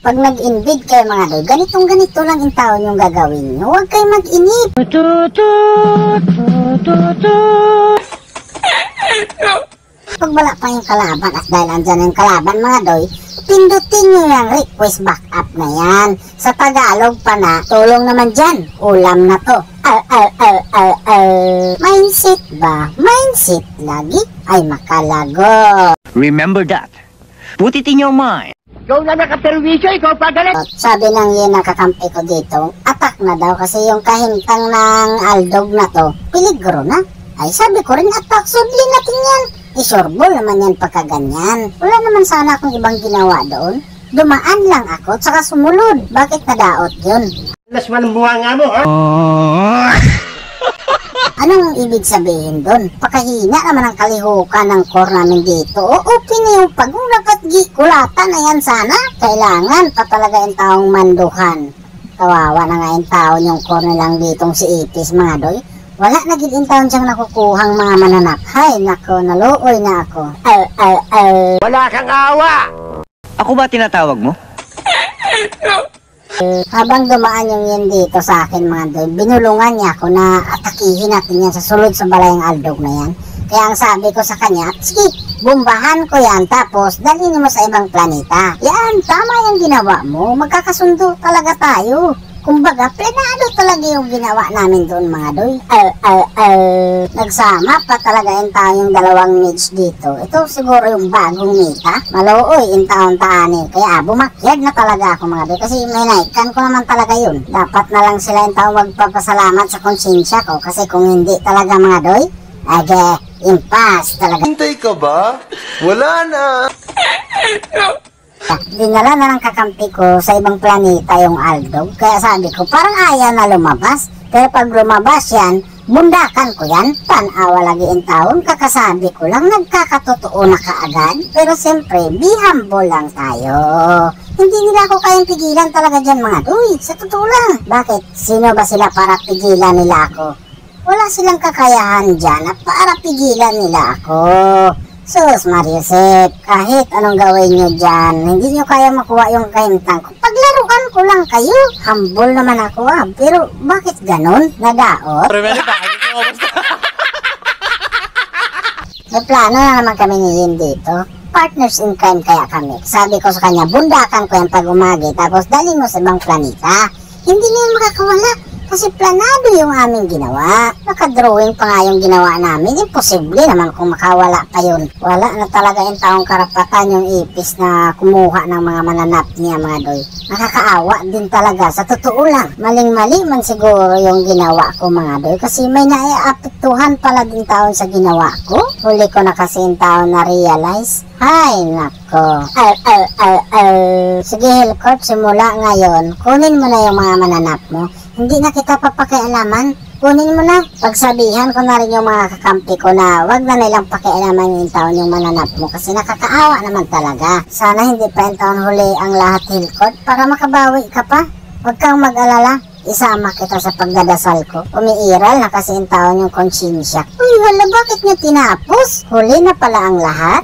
Pag nag-invade kayo mga doy, ganitong-ganito lang yung taon yung gagawin nyo. Huwag kayo mag-inip. Pag wala pa yung kalaban, at dahil andyan yung kalaban mga doy, pindutin nyo yung request backup na yan. Sa Tagalog pa na, tulong naman dyan. Ulam na to. Mindset ba? Mindset lagi ay makalago. Remember that. Put it in your mind. Ikaw na nakaperwisyo, ikaw pagalit. Sabi ng yun nakakampi ko dito, attack na daw kasi yung kahintang ng aldog na to, peligro na. Ay sabi ko rin, attack, sudli natin yan. Isurbol naman yan pagkaganyan. Wala naman sana akong ibang ginawa doon. Dumaan lang ako at saka sumunod. Bakit nadaot yun? Las man bunga nga mo, ha? Anong ibig sabihin doon? Pakahina naman ang kalihukan ng core namin dito. O okay na yung pagulak at gikulatan na yan sana. Kailangan pa talaga yung taong manduhan. Kawawa na nga yung taon yung core nilang ditong si Ipis mga doy. Wala na gid taon siyang nakukuhang mga mananap. Hay nako, naluoy na ako. Wala kang awa! Ako ba tinatawag mo? Habang dumaan yung yun dito sa akin mga doy, binulungan niya ako na atakihin natin yan sa sulod sa balayang aldog na yan. Kaya ang sabi ko sa kanya, sige, bombahan ko yan tapos dalhin mo sa ibang planeta. Yan, tama yung ginawa mo, magkakasundo talaga tayo. Kumbaga, planado talaga yung ginawa namin doon mga doy. Nagsama pa talaga yung tayong dalawang niche dito. Ito siguro yung bagong mita. Maluoy yung taon-taani. Kaya bumakyag na talaga ako mga doy. Kasi may naikan ko naman talaga yun. Dapat na lang sila yung taong magpapasalamat sa konsensya ko. Kasi kung hindi talaga mga doy, impas talaga. Hintay ka ba? Wala na. Dinala na ng kakampi ko sa ibang planeta yung aldog. Kaya sabi ko, parang ayaw na lumabas. Pero pag lumabas yan, bundakan ko yan. Tanawa lagi yung taon. Kakasabi ko lang, nagkakatotoo na kaagad. Pero siyempre, be humble lang tayo. Hindi nila ako kayang pigilan talaga dyan mga doy. Sa totoo lang. Bakit? Sino ba sila para pigilan nila ako? Wala silang kakayahan dyan at para pigilan nila ako. Sus Mariusep, kahit anong gawin nyo dyan, hindi nyo kaya makuha yung kahintang ko. Paglaruan ko lang kayo. Humble naman ako pero bakit ganon? Nadaot? May plano na naman kami ni Yin dito. Partners in crime kaya kami. Sabi ko sa kanya, bundakan ko yan pag umagi tapos dalhin mo sa ibang planeta. Hindi na yan makakawala. Kasi planado yung aming ginawa. Nakadrawing pa nga yung ginawa namin. Imposible naman kung makawala pa yun. Wala na talaga yung taong karapatan yung Ipis na kumuha ng mga mananap niya mga doy. Nakakaawa din talaga. Sa totoo lang. Maling-mali man siguro yung ginawa ko mga doy. Kasi may naiapektuhan pala din taon sa ginawa ko. Huli ko na kasi yung taon na realize. Hay nako. Sige Hellcorp, simula ngayon. Kunin mo na yung mga mananap mo. Hindi na kita papakialaman. Kunin mo na. Pagsabihan ko na rin yung mga kakampi ko na wag na nilang pakialaman yung taon yung mananap mo kasi nakakaawa naman talaga. Sana hindi pa yung taon huli ang lahat Hellcorp para makabawi ka pa. Huwag kang mag-alala. Isama kita sa pagdadasal ko. Umiiral na kasi yung taon yung konsensya. Uy, wala, bakit nyo tinapos? Huli na pala ang lahat?